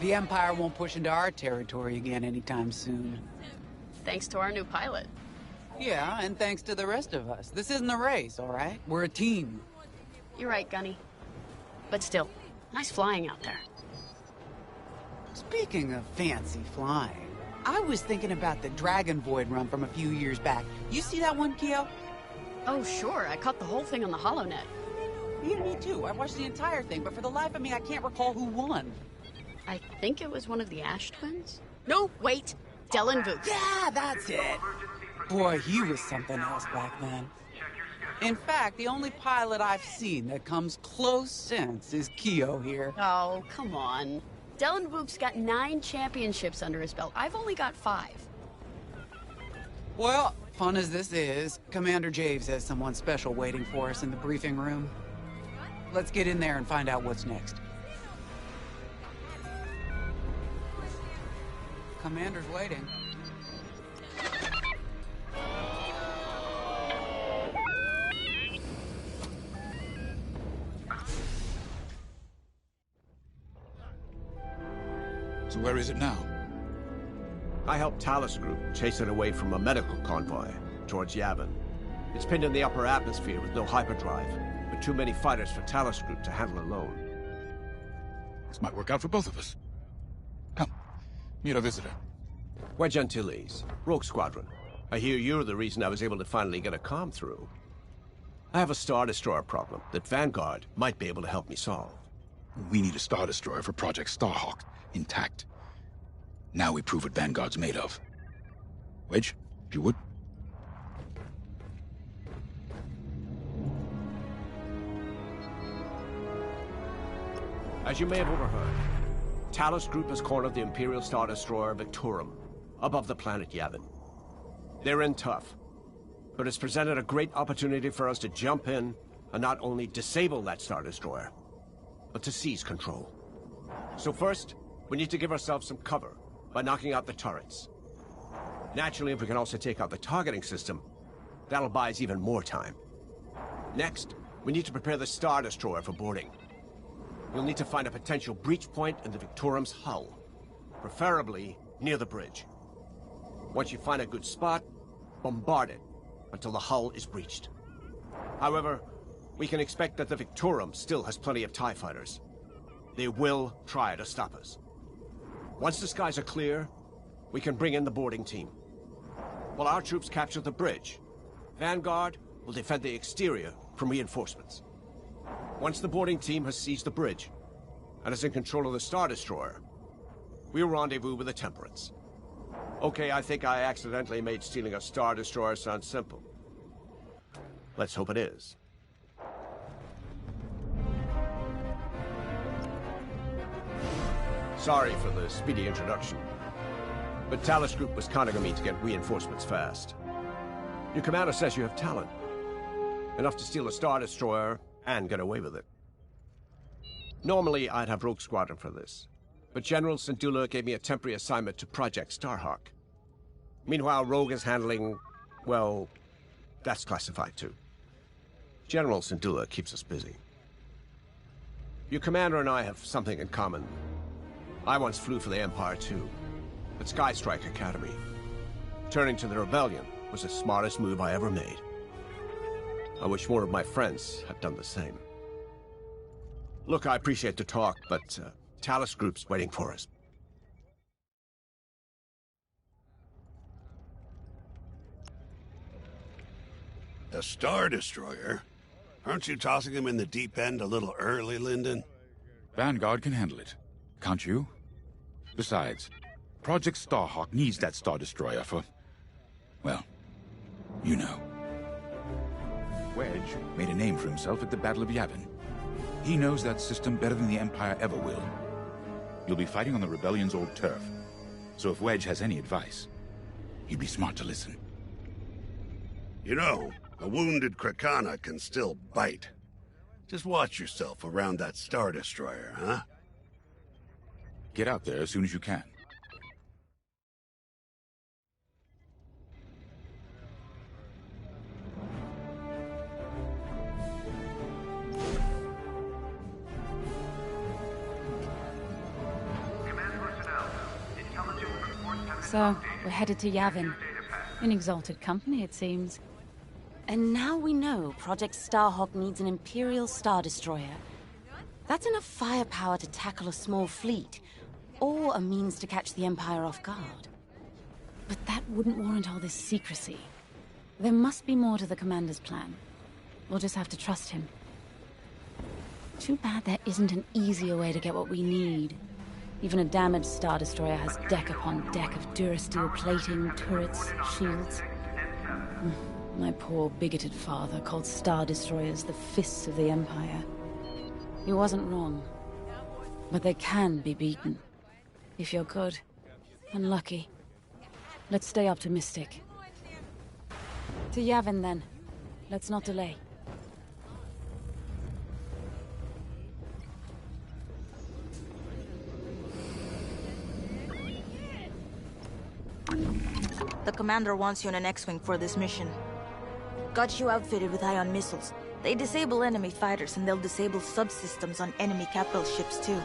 The Empire won't push into our territory again anytime soon. Thanks to our new pilot. Yeah, and thanks to the rest of us. This isn't a race, all right? We're a team. You're right, Gunny. But still, nice flying out there. Speaking of fancy flying, I was thinking about the Dragon Void run from a few years back. You see that one, Keo? Oh, sure. I caught the whole thing on the HoloNet. Yeah, me too. I watched the entire thing, but for the life of me, I can't recall who won. I think it was one of the Ash twins? No, wait. Dylan Vooks. Yeah, that's it. Boy, he was something else back then. In fact, the only pilot I've seen that comes close since is Keo here. Oh, come on. Dylan Vooks got 9 championships under his belt. I've only got 5. Well, fun as this is, Commander Javes has someone special waiting for us in the briefing room. Let's get in there and find out what's next. Commander's waiting. So where is it now? I helped Talus Group chase it away from a medical convoy towards Yavin. It's pinned in the upper atmosphere with no hyperdrive, but too many fighters for Talus Group to handle alone. This might work out for both of us. Come, meet our visitor. Wedge Antilles, Rogue Squadron. I hear you're the reason I was able to finally get a comm through. I have a Star Destroyer problem that Vanguard might be able to help me solve. We need a Star Destroyer for Project Starhawk, intact. Now we prove what Vanguard's made of. Wedge, if you would. As you may have overheard, Talus Group has cornered the Imperial Star Destroyer Victorum above the planet Yavin. They're in tough, but it's presented a great opportunity for us to jump in and not only disable that Star Destroyer, but to seize control. So first, we need to give ourselves some cover by knocking out the turrets. Naturally, if we can also take out the targeting system, that'll buy us even more time. Next, we need to prepare the Star Destroyer for boarding. You'll need to find a potential breach point in the Victorum's hull, preferably near the bridge. Once you find a good spot, bombard it until the hull is breached. However, we can expect that the Victorum still has plenty of TIE fighters. They will try to stop us. Once the skies are clear, we can bring in the boarding team. While our troops capture the bridge, Vanguard will defend the exterior from reinforcements. Once the boarding team has seized the bridge and is in control of the Star Destroyer, we'll rendezvous with the Temperance. Okay, I think I accidentally made stealing a Star Destroyer sound simple. Let's hope it is. Sorry for the speedy introduction, but Talus Group was counting on me to get reinforcements fast. Your commander says you have talent. Enough to steal a Star Destroyer and get away with it. Normally, I'd have Rogue Squadron for this, but General Syndulla gave me a temporary assignment to Project Starhawk. Meanwhile, Rogue is handling, well, that's classified too. General Syndulla keeps us busy. Your commander and I have something in common. I once flew for the Empire too, at Skystrike Academy. Turning to the Rebellion was the smartest move I ever made. I wish more of my friends had done the same. Look, I appreciate the talk, but Talus Group's waiting for us. A Star Destroyer? Aren't you tossing him in the deep end a little early, Lyndon? Vanguard can handle it. Can't you? Besides, Project Starhawk needs that Star Destroyer for... well, you know. Wedge made a name for himself at the Battle of Yavin. He knows that system better than the Empire ever will. You'll be fighting on the Rebellion's old turf, so if Wedge has any advice, he'd be smart to listen. You know, a wounded Krakana can still bite. Just watch yourself around that Star Destroyer, huh? Get out there as soon as you can. Commander So, we're headed to Yavin. In exalted company, it seems. And now we know Project Starhawk needs an Imperial Star Destroyer. That's enough firepower to tackle a small fleet, or a means to catch the Empire off guard. But that wouldn't warrant all this secrecy. There must be more to the Commander's plan. We'll just have to trust him. Too bad there isn't an easier way to get what we need. Even a damaged Star Destroyer has deck upon deck of Durasteel plating, turrets, shields. My poor, bigoted father called Star Destroyers the fists of the Empire. He wasn't wrong. But they can be beaten. If you're good and lucky. Let's stay optimistic. To Yavin, then. Let's not delay. The commander wants you in an X-Wing for this mission. Got you outfitted with ion missiles. They disable enemy fighters, and they'll disable subsystems on enemy capital ships, too.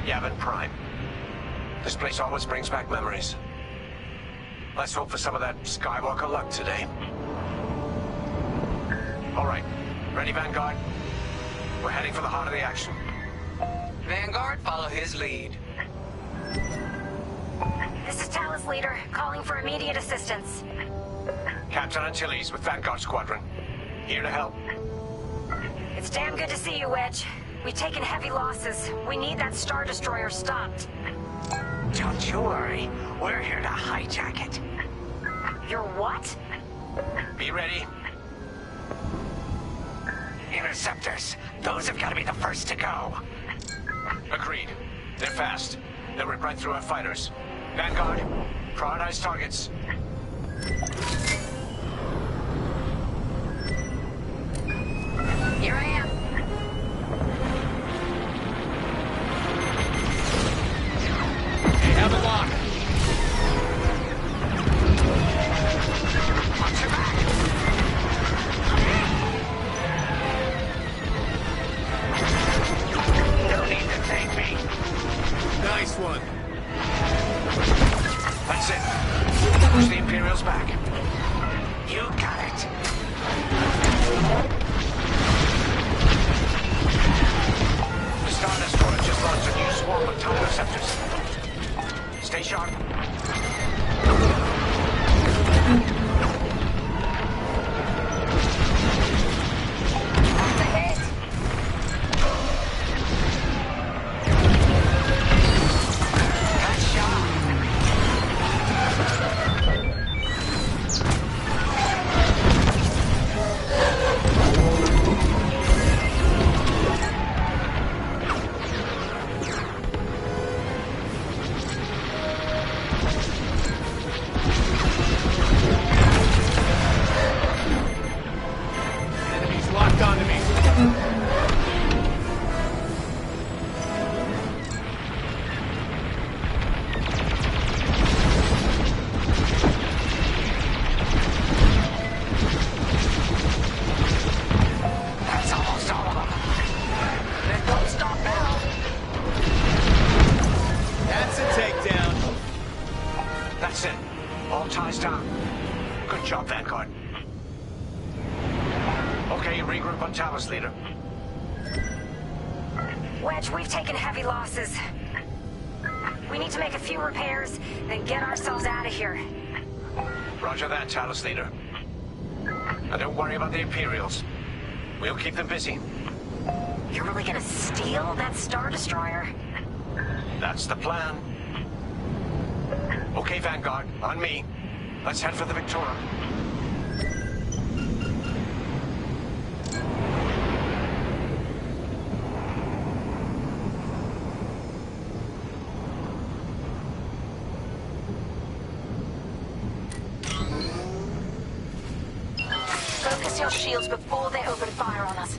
Yavin Prime. This place always brings back memories. Let's hope for some of that Skywalker luck today. All right, ready, Vanguard? We're heading for the heart of the action. Vanguard, follow his lead. This is Talus Leader, calling for immediate assistance. Captain Antilles with Vanguard Squadron. Here to help. It's damn good to see you, Wedge. We've taken heavy losses. We need that Star Destroyer stopped. Don't you worry. We're here to hijack it. You're what? Be ready. Interceptors. Those have got to be the first to go. Agreed. They're fast. They'll rip right through our fighters. Vanguard, prioritize targets. Here I am. They have a lock. Watch your back. No need to thank me. Nice one. That's it. Push the Imperials back. You got it. The Star Destroyer just launched a new swarm of TIE interceptors. Stay sharp. Enemies locked onto me. That's almost all of them. Then don't stop now. That's a takedown. That's it. All ties down. Good job, Vanguard. Okay, regroup on Talus, Leader. Wedge, we've taken heavy losses. We need to make a few repairs, then get ourselves out of here. Roger that, Talus, Leader. And don't worry about the Imperials. We'll keep them busy. You're really gonna steal that Star Destroyer? That's the plan. Okay, Vanguard, on me. Let's head for the Victoria. Focus your shields before they open fire on us.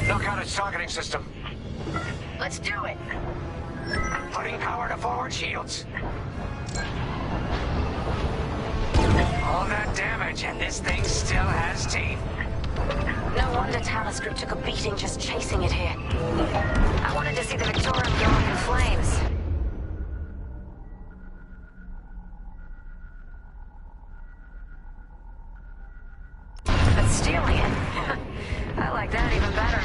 Knock out its targeting system. Let's do it. Putting power to forward shields. All that damage, and this thing still has teeth. No wonder Talos Group took a beating just chasing it here. I wanted to see the Victoria go up in flames. But stealing it? I like that even better.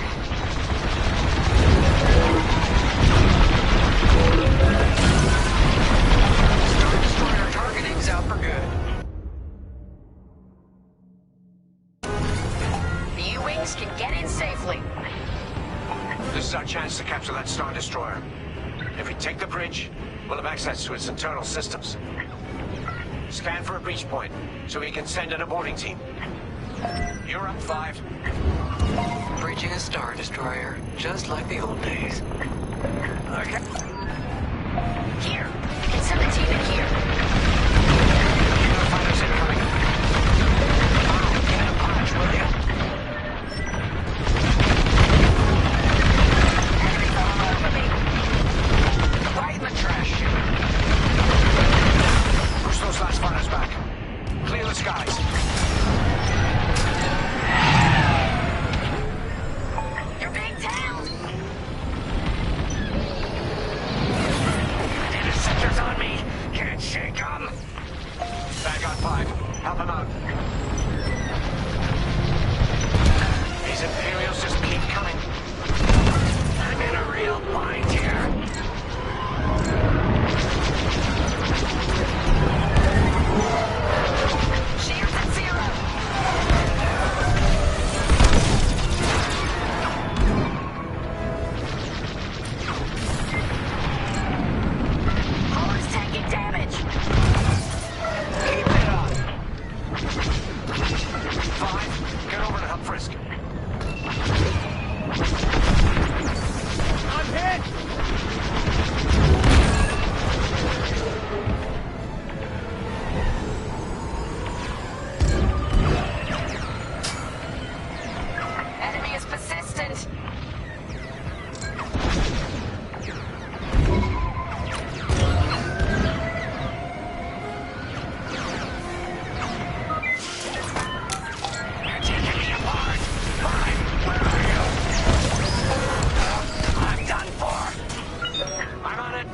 Star Destroyer targeting's out for good. The U-Wings can get in safely. This is our chance to capture that Star Destroyer. If we take the bridge, we'll have access to its internal systems. Scan for a breach point, so we can send in a boarding team. You're up, 5. Bridging a Star Destroyer, just like the old days. Okay. Here, you can send the team in here. Fighters incoming. Give it a punch, will you? Enemies all over me. Right in the trash chute. Push those last fighters back. Clear the skies. You're being tailed. Interceptors on me. Can't shake them. Vanguard 5, help him out. These Imperials just keep coming. I'm in a real bind here. Shields at 0. Hull's taking damage. Keep it up. 5, get over to help Frisk. I'm hit! Enemy is persistent. You're taking me apart. Fine, where are you? I'm done for. I'm on it.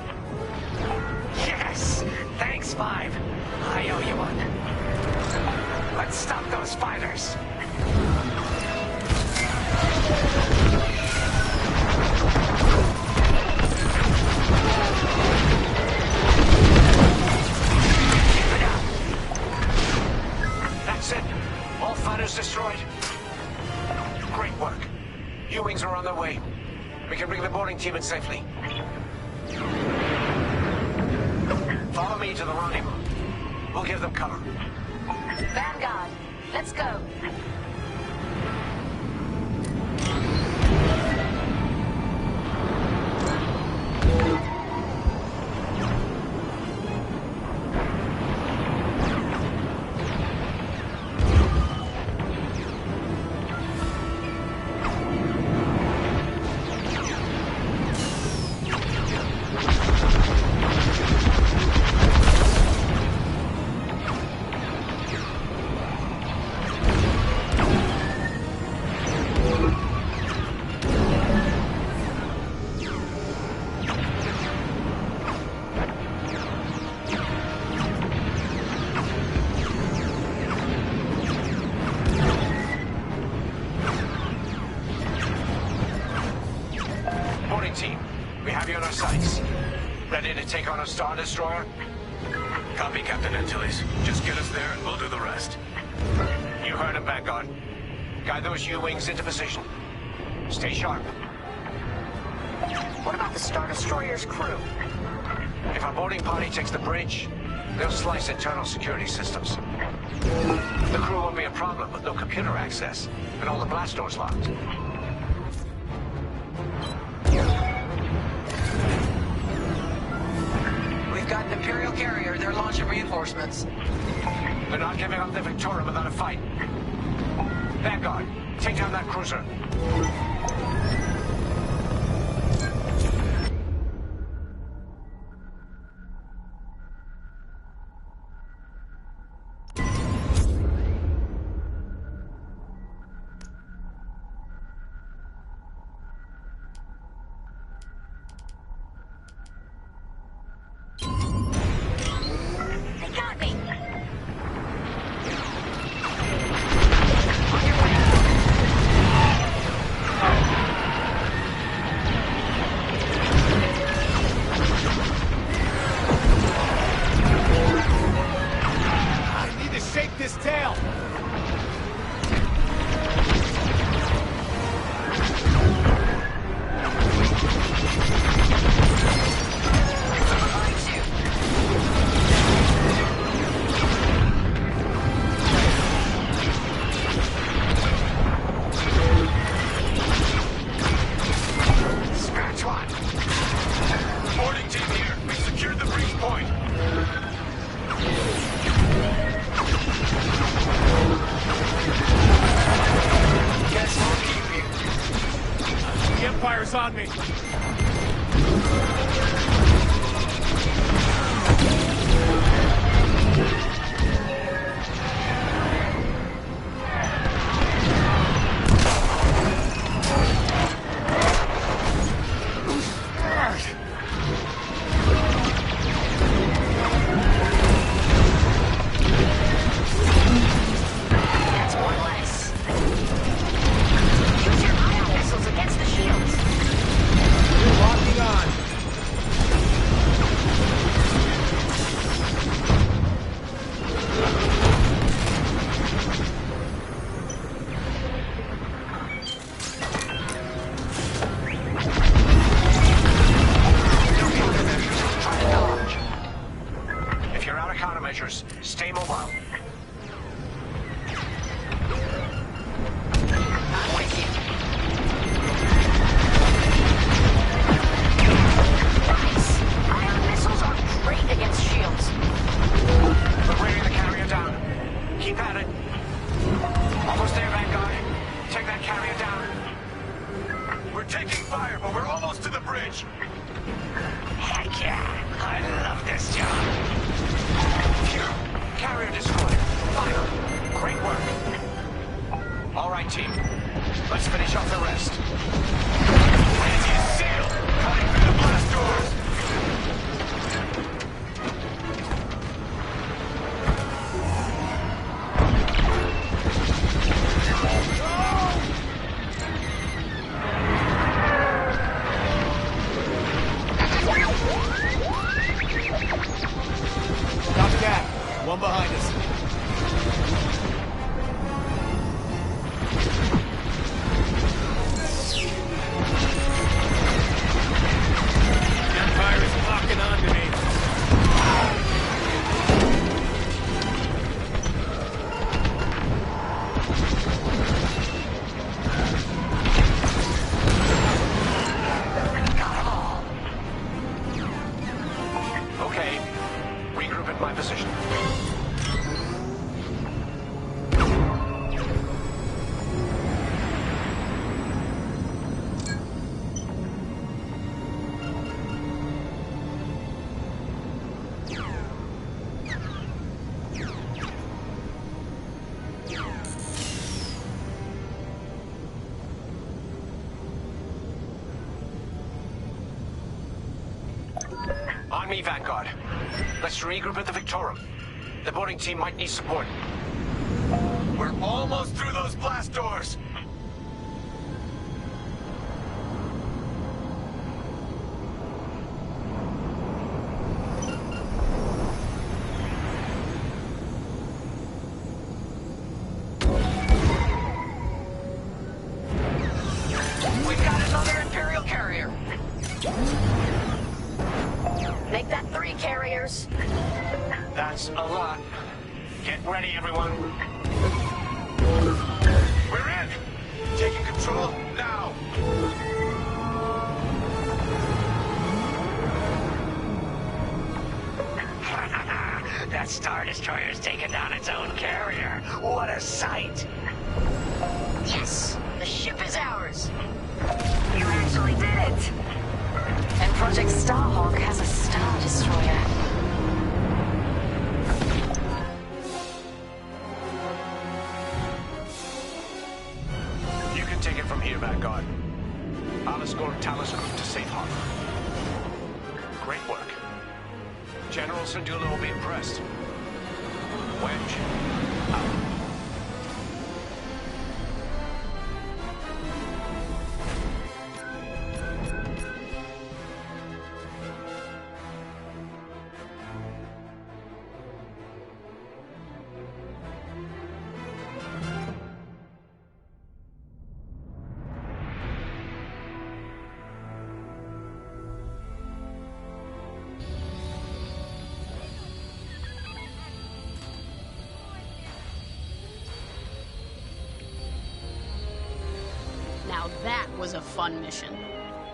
Yes! Thanks, 5. I owe you one. Let's stop those fighters. Keep it up. That's it. All fighters destroyed. Great work. U-Wings are on their way. We can bring the boarding team in safely. Follow me to the rendezvous. We'll give them cover. Vanguard, let's go. take on a Star Destroyer? Copy, Captain Antilles. Just get us there and we'll do the rest. You heard him, Vanguard. Guide those U-wings into position. Stay sharp. What about the Star Destroyer's crew? If our boarding party takes the bridge, they'll slice internal security systems. The crew won't be a problem with no computer access, and all the blast doors locked. We've got an Imperial carrier. They're launching reinforcements. They're not giving up the Victorum without a fight. Vanguard, take down that cruiser. On me. Stay mobile. Ion missiles are great against shields. We're bringing the carrier down. Keep at it. Almost there, Vanguard. Take that carrier down. We're taking fire, but we're almost to the bridge. Heck yeah. I love this job. Phew. Carrier destroyed. Fire. Great work. All right, team. Let's finish off the rest. Anti-seal! Cutting through the blast doors! Copy that. One behind us. Empire is locking onto me. Okay. Regroup at my position. On me, Vanguard. Let's regroup at the Victorum. The boarding team might need support. We're almost through those blast doors. destroyers? That's a lot. Get ready, everyone. We're in! Taking control now! That Star Destroyer's taken down its own carrier. What a sight! Yes, the ship is ours. You actually did it! And Project Starhawk has a Star Destroyer. You can take it from here, Vanguard. I'll escort Talos Group to safe harbor. Great work. General Syndulla will be impressed. Wedge, out. Now that was a fun mission.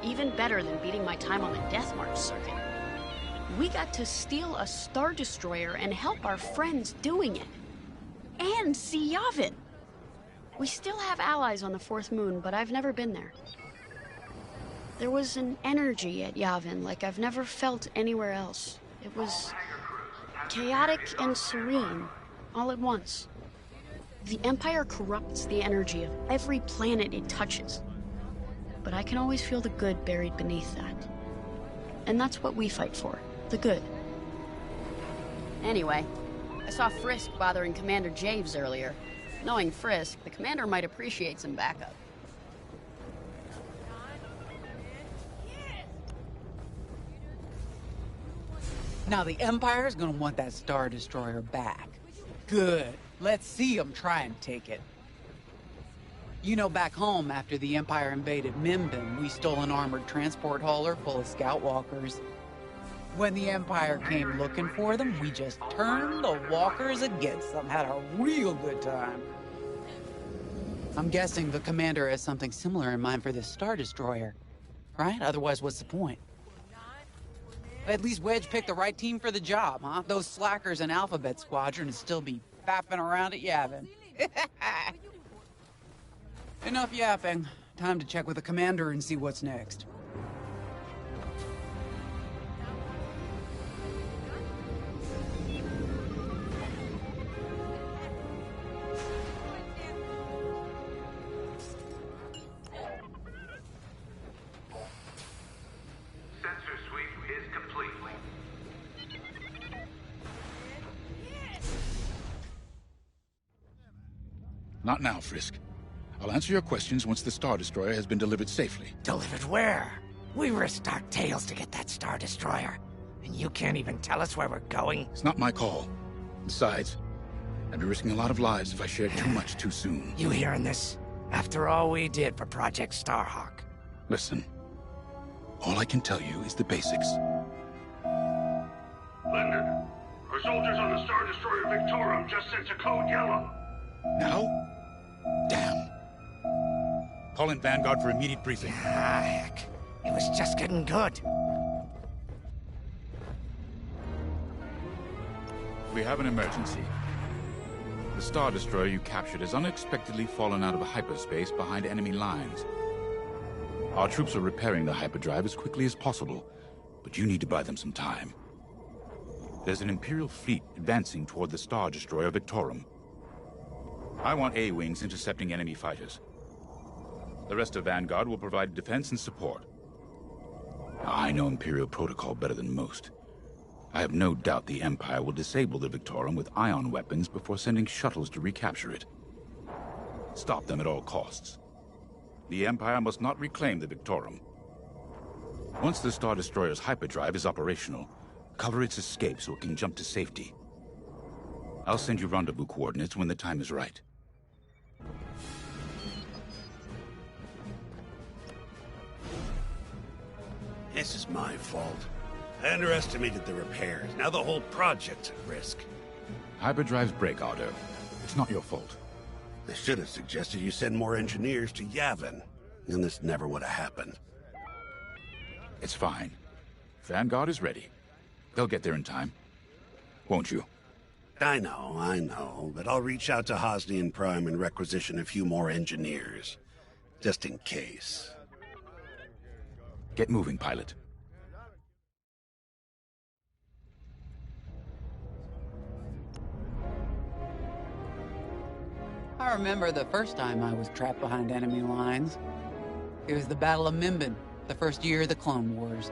Even better than beating my time on the Death March circuit. We got to steal a Star Destroyer and help our friends doing it. And see Yavin. We still have allies on the Fourth Moon, but I've never been there. There was an energy at Yavin like I've never felt anywhere else. It was chaotic and serene, all at once. The Empire corrupts the energy of every planet it touches. But I can always feel the good buried beneath that. And that's what we fight for, the good. Anyway, I saw Frisk bothering Commander Javes earlier. Knowing Frisk, the commander might appreciate some backup. Now the Empire's gonna want that Star Destroyer back. Good. Let's see them try and take it. You know, back home, after the Empire invaded Mimbin, we stole an armored transport hauler full of scout walkers. When the Empire came looking for them, we just turned the walkers against them. Had a real good time. I'm guessing the commander has something similar in mind for this Star Destroyer. Right? Otherwise, what's the point? At least Wedge picked the right team for the job, huh? Those slackers in Alphabet Squadron would still be fapping around at Yavin. Enough yapping. Time to check with the commander and see what's next. Sensor sweep is complete. Not now, Frisk. I'll answer your questions once the Star Destroyer has been delivered safely. Delivered where? We risked our tails to get that Star Destroyer. And you can't even tell us where we're going? It's not my call. Besides, I'd be risking a lot of lives if I shared too much too soon. You hearing this? After all we did for Project Starhawk. Listen, all I can tell you is the basics. Linden, our soldiers on the Star Destroyer Victorum just sent a code yellow. Now? Damn. Call in Vanguard for immediate briefing. Ah, heck. It was just getting good. We have an emergency. The Star Destroyer you captured has unexpectedly fallen out of hyperspace behind enemy lines. Our troops are repairing the hyperdrive as quickly as possible, but you need to buy them some time. There's an Imperial fleet advancing toward the Star Destroyer Victorum. I want A-wings intercepting enemy fighters. The rest of Vanguard will provide defense and support. I know Imperial protocol better than most. I have no doubt the Empire will disable the Victorum with ion weapons before sending shuttles to recapture it. Stop them at all costs. The Empire must not reclaim the Victorum. Once the Star Destroyer's hyperdrive is operational, cover its escape so it can jump to safety. I'll send you rendezvous coordinates when the time is right. This is my fault. I underestimated the repairs. Now the whole project's at risk. Hyperdrives break, Otto. It's not your fault. I should have suggested you send more engineers to Yavin, and this never would have happened. It's fine. Vanguard is ready. They'll get there in time. Won't you? I know, but I'll reach out to Hosnian Prime and requisition a few more engineers. Just in case. Get moving, pilot. I remember the first time I was trapped behind enemy lines. It was the Battle of Minbin, the first year of the Clone Wars.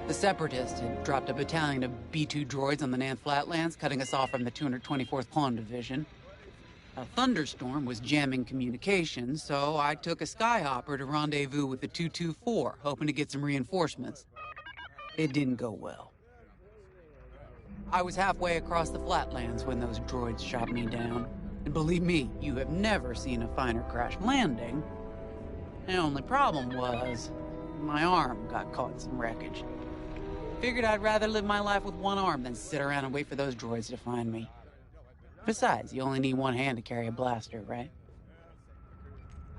The Separatists had dropped a battalion of B-2 droids on the Nan Flatlands, cutting us off from the 224th Clone Division. A thunderstorm was jamming communications, so I took a skyhopper to rendezvous with the 224, hoping to get some reinforcements. It didn't go well. I was halfway across the Flatlands when those droids shot me down. And believe me, you have never seen a finer crash landing. The only problem was, my arm got caught in some wreckage. Figured I'd rather live my life with one arm than sit around and wait for those droids to find me. Besides, you only need one hand to carry a blaster, right?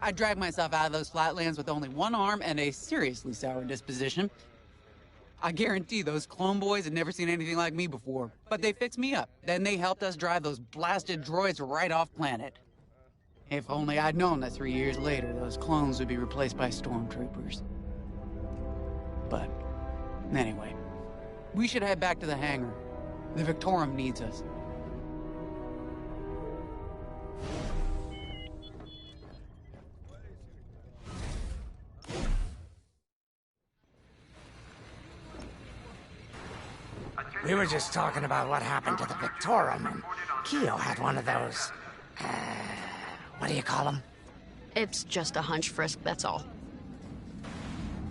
I dragged myself out of those flatlands with only one arm and a seriously sour disposition. I guarantee those clone boys had never seen anything like me before, but they fixed me up. Then they helped us drive those blasted droids right off planet. If only I'd known that 3 years later, those clones would be replaced by stormtroopers. But, anyway, we should head back to the hangar. The Victorum needs us. We were just talking about what happened to the Victorum, and Keo had one of those... what do you call them? It's just a hunch, Frisk, that's all.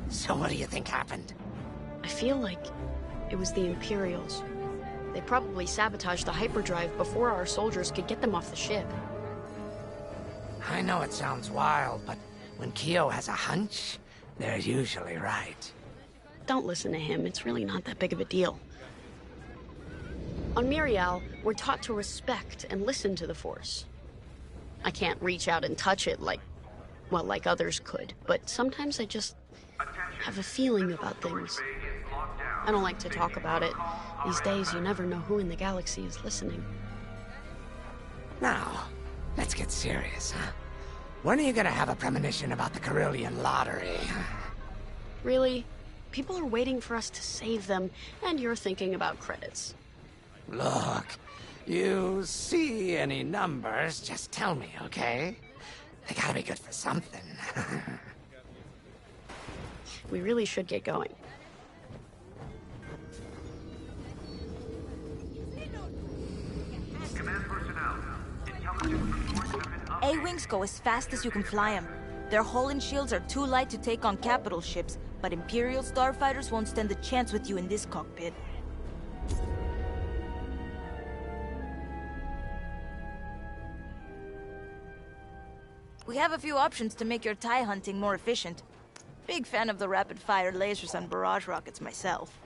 So what do you think happened? I feel like it was the Imperials. They probably sabotaged the hyperdrive before our soldiers could get them off the ship. I know it sounds wild, but when Keo has a hunch, they're usually right. Don't listen to him, it's really not that big of a deal. On Miriel, we're taught to respect and listen to the Force. I can't reach out and touch it like others could, but sometimes I just have a feeling about things. I don't like to talk about it. These days, you never know who in the galaxy is listening. Now, let's get serious, huh? When are you gonna have a premonition about the Carillion lottery? Really? People are waiting for us to save them, and you're thinking about credits. Look, you see any numbers, just tell me, okay? They gotta be good for something. We really should get going. A-Wings go as fast as you can fly them. Their hull and shields are too light to take on capital ships, but Imperial starfighters won't stand a chance with you in this cockpit. We have a few options to make your TIE hunting more efficient. Big fan of the rapid-fire lasers and barrage rockets myself.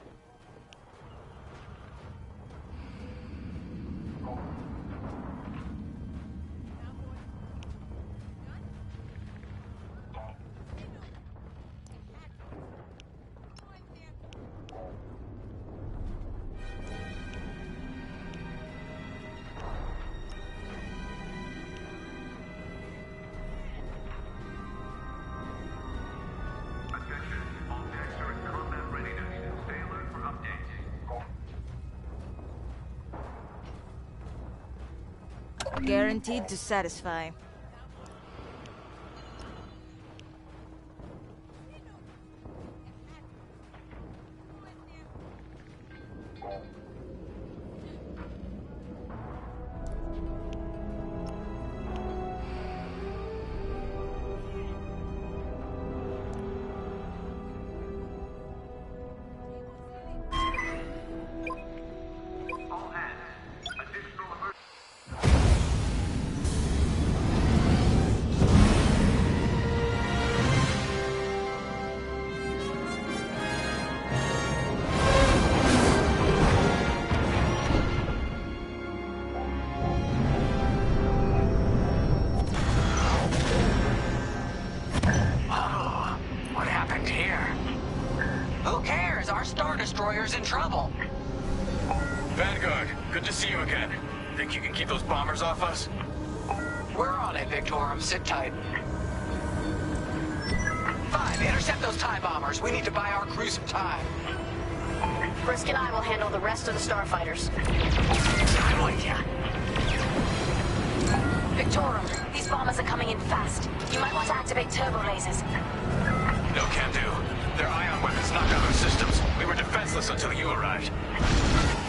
Guaranteed to satisfy. trouble. Vanguard, good to see you again. Think you can keep those bombers off us? We're on it, Victorum. Sit tight. 5, intercept those TIE bombers. We need to buy our crew some time. Brisk and I will handle the rest of the starfighters. I'm with ya. Victorum, these bombers are coming in fast. You might want to activate turbo lasers. No can do. Their ion weapons knocked out our systems. We were defenseless until you arrived.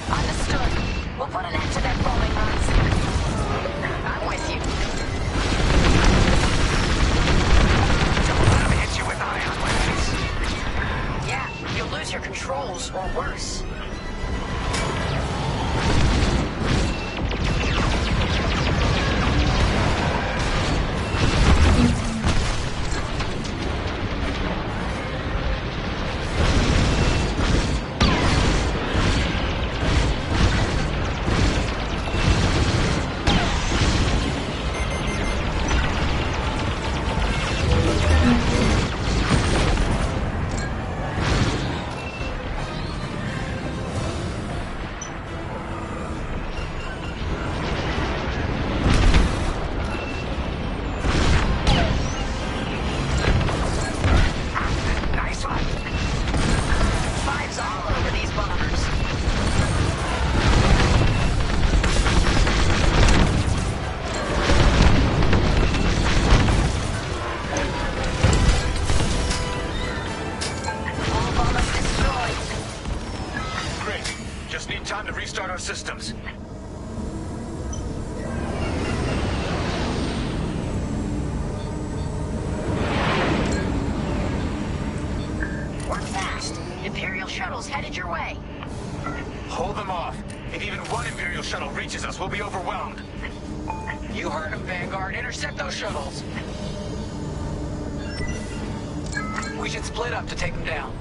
Understood. We'll put an end to their bombing runs. I'm with you. Don't let them hit you with ion weapons. Yeah, you'll lose your controls, or worse. Systems. Work fast. Imperial shuttles headed your way. Hold them off. If even one Imperial shuttle reaches us, we'll be overwhelmed. You heard him, Vanguard. Intercept those shuttles. We should split up to take them down.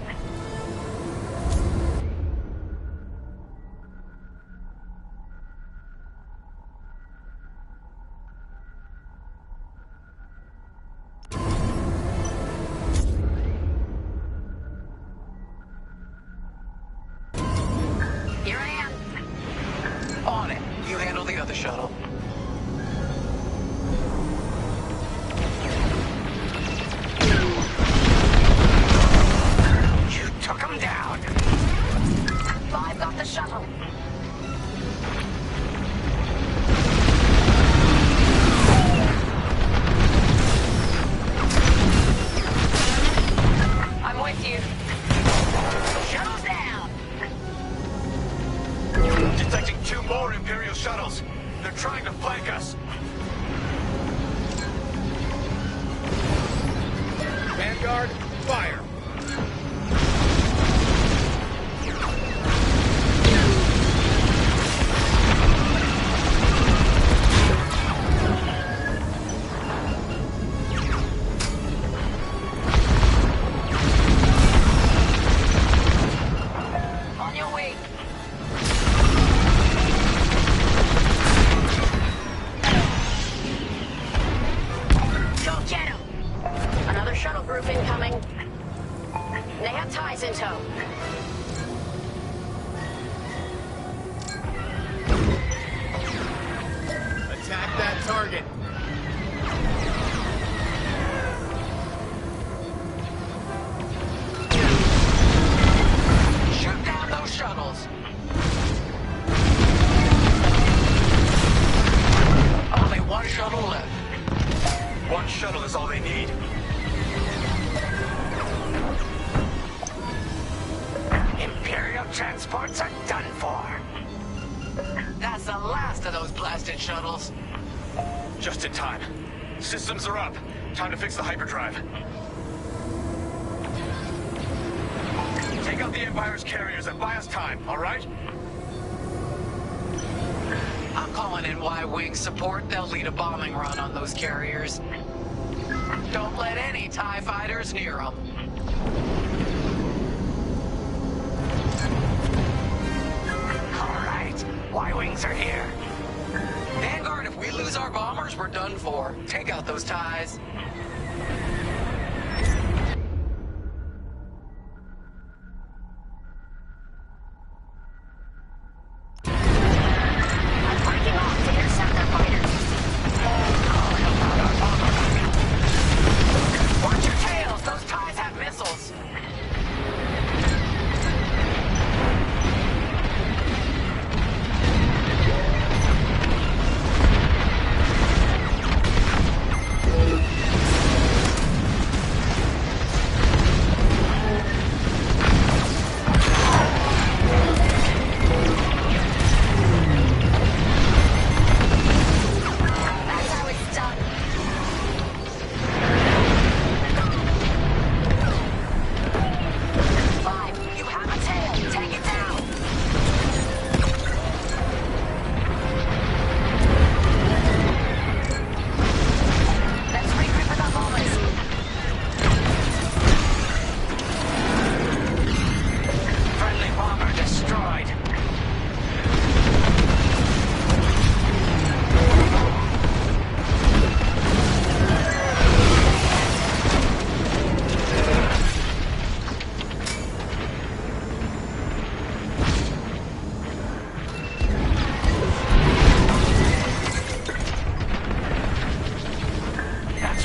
Transports are done for. That's the last of those blasted shuttles. Just in time. Systems are up. Time to fix the hyperdrive. Take out the Empire's carriers and buy us time, all right? I'm calling in Y-Wing support. They'll lead a bombing run on those carriers. Don't let any TIE fighters near them. Y-Wings are here. Vanguard, if we lose our bombers, we're done for. Take out those TIEs.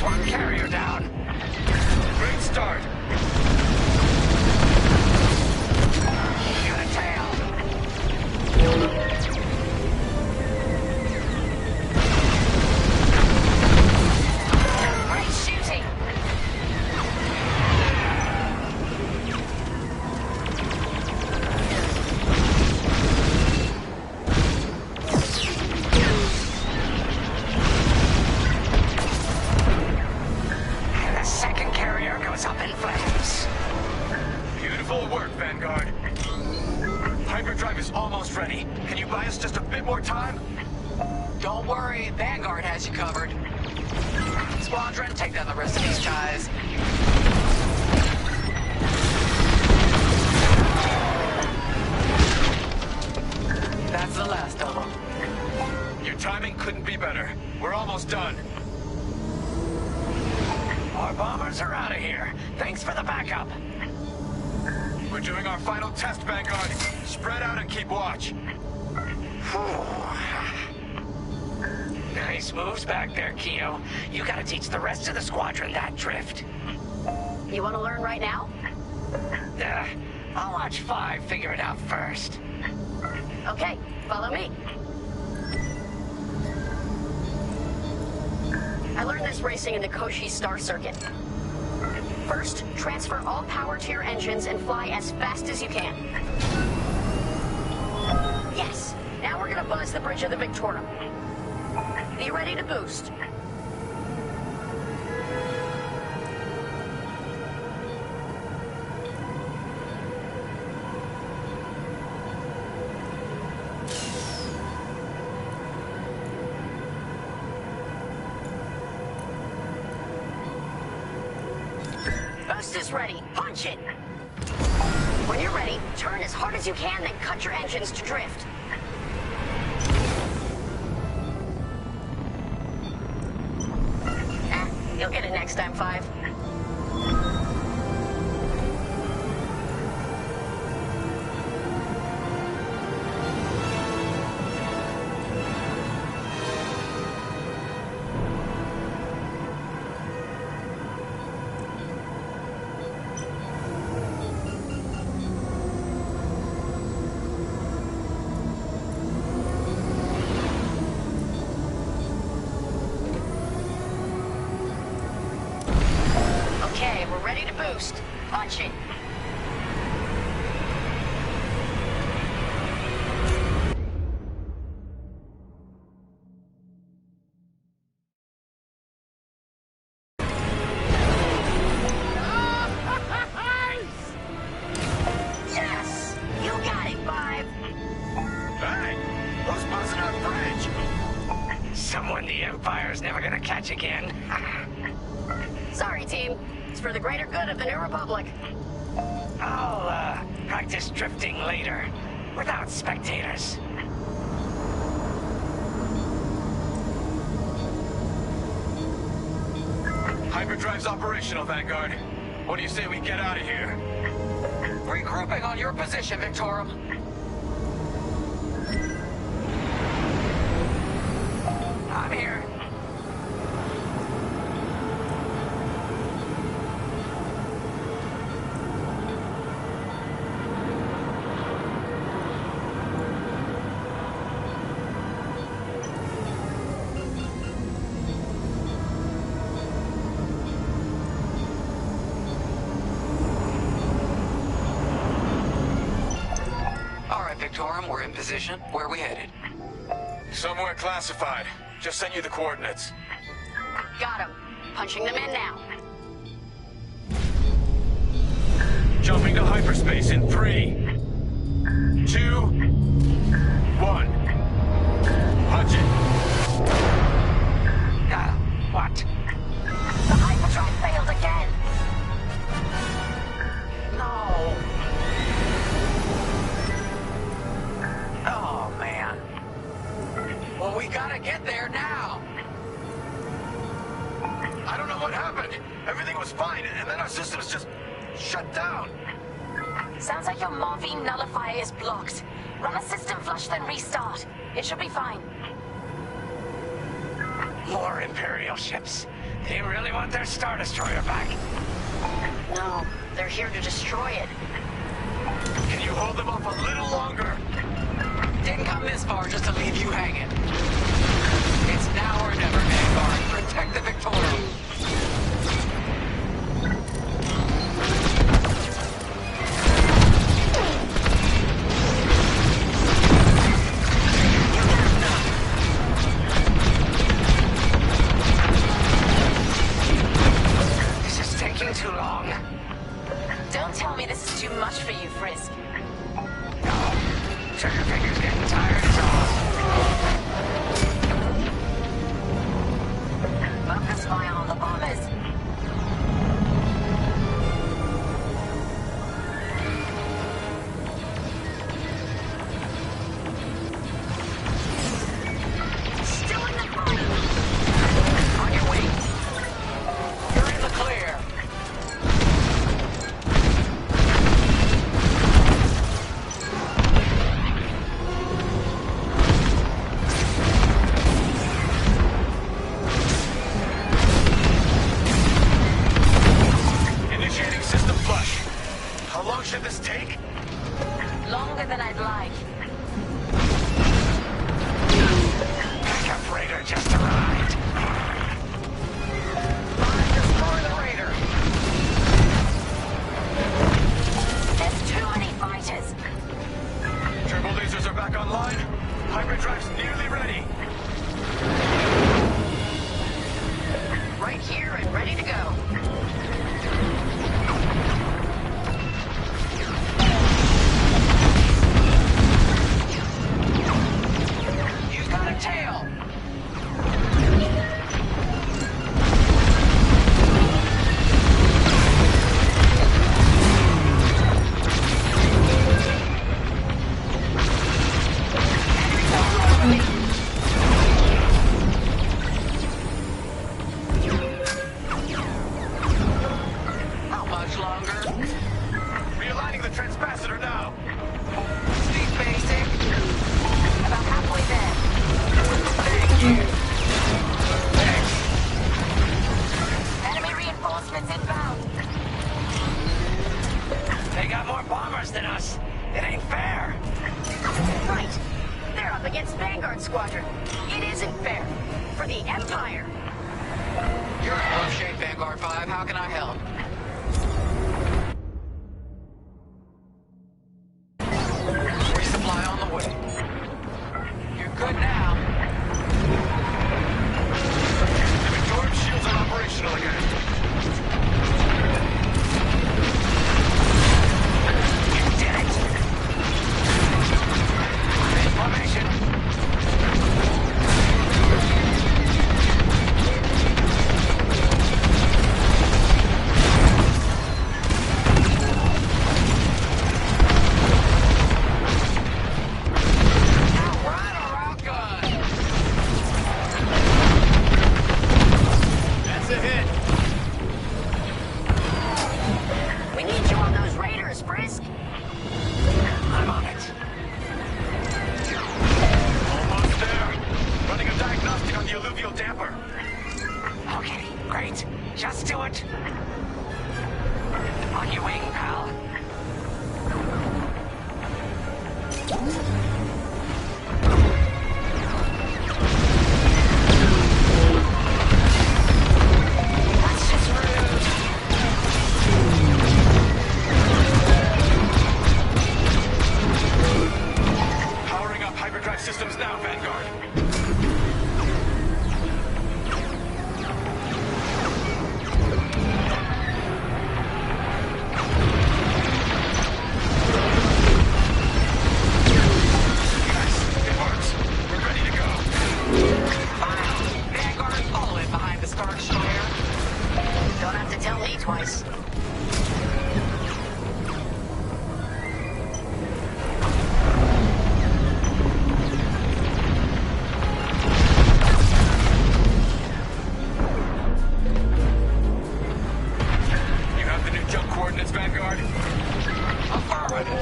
one carrier down. Great start. Got a tail. Great shooting. And the second carrier goes up in flames. Beautiful work, Vanguard. Hyperdrive is almost ready. Can you buy us just a bit more time? Don't worry, Vanguard has you covered. Squadron, take down the rest of these ties. That's the last of them. Your timing couldn't be better. We're almost done. Our bombers are out of here. Thanks for the backup. We're doing our final test, Vanguard. Spread out and keep watch. Nice moves back there, Keo. You gotta teach the rest of the squadron that drift. You want to learn right now? I'll watch 5 figure it out first. Okay, follow me. I learned this racing in the Koshi Star Circuit. First, transfer all power to your engines and fly as fast as you can. Yes, now we're gonna buzz the bridge of the Victorum. Be ready to boost. Boost is ready. Punch it! When you're ready, turn as hard as you can, then cut your engines to drift. You'll get it next time, 5. Okay, we're ready to boost. Punch it. Yes! You got it, 5. Hey! Who's buzzing our bridge? Someone the Empire's never gonna catch again. Sorry, team. It's for the greater good of the New Republic. I'll, practice drifting later, without spectators. Hyperdrive's operational, Vanguard. What do you say we get out of here? Regrouping on your position, Victorum. I'm here. Victorum, we're in position. Where are we headed? Somewhere classified. Just sent you the coordinates. Got him. Punching them in now. Jumping to hyperspace in 3, 2, 1. Punch it. What? The hyperdrive failed again. No. Oh, man. Well, we gotta get there now. I don't know what happened. Everything was fine, and then our systems just shut down. Sounds like your Marvine nullifier is blocked. Run a system flush, then restart. It should be fine. More Imperial ships. They really want their Star Destroyer back. No, they're here to destroy it. Can you hold them off a little longer? Didn't come this far just to leave you hanging. It's now or never, Vanguard. Protect the Victorum. This is taking too long. Don't tell me this is too much for you, Frisk. No. Trigger finger's getting tired as all. Focus fire on the bombers. Still in the fight. On your way. You're in the clear. Initiating system flush. How long should this take? Longer than I'd like. Backup freighter just arrived. Destroy the raider. There's too many fighters. Turbo lasers are back online. Hyperdrive's nearly ready. Right here and ready to go. You've got a tail. How much longer? Realigning the transpacitor now. Speed basic. About halfway there. Thank you. Thanks. Enemy reinforcements inbound. They got more bombers than us. It ain't fair. Right. They're up against Vanguard Squadron. It isn't fair. For the Empire. You're in rough shape, Vanguard 5. How can I help? Resupply on the way. You're good now. The Victorum shields are operational again. You did it. I'm in formation.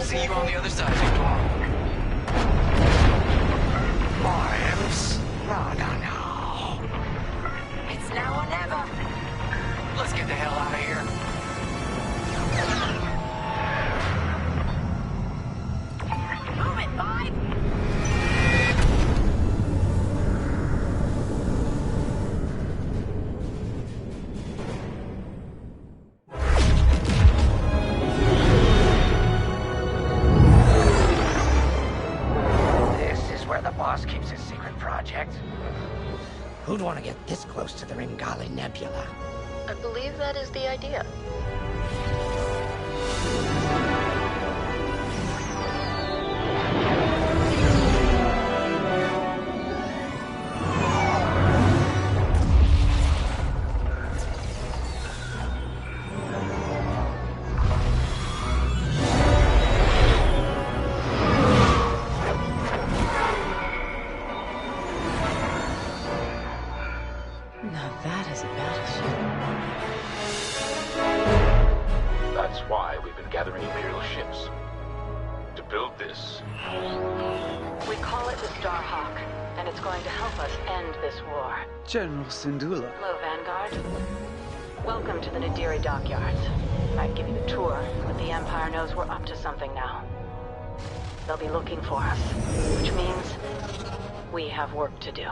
See you on the other side, Victor. Bombs? No. Let's get the hell out of here. Move it, Five! This is where the boss keeps his secret project. Who'd want to get this close to the Ringali Nebula? I believe that is the idea. Now that is a battleship. That's why we've been gathering Imperial ships. To build this. We call it the Starhawk, and it's going to help us end this war. General Syndulla. Hello, Vanguard. Welcome to the Nadiri dockyards. I'd give you a tour, but the Empire knows we're up to something now. They'll be looking for us, which means we have work to do.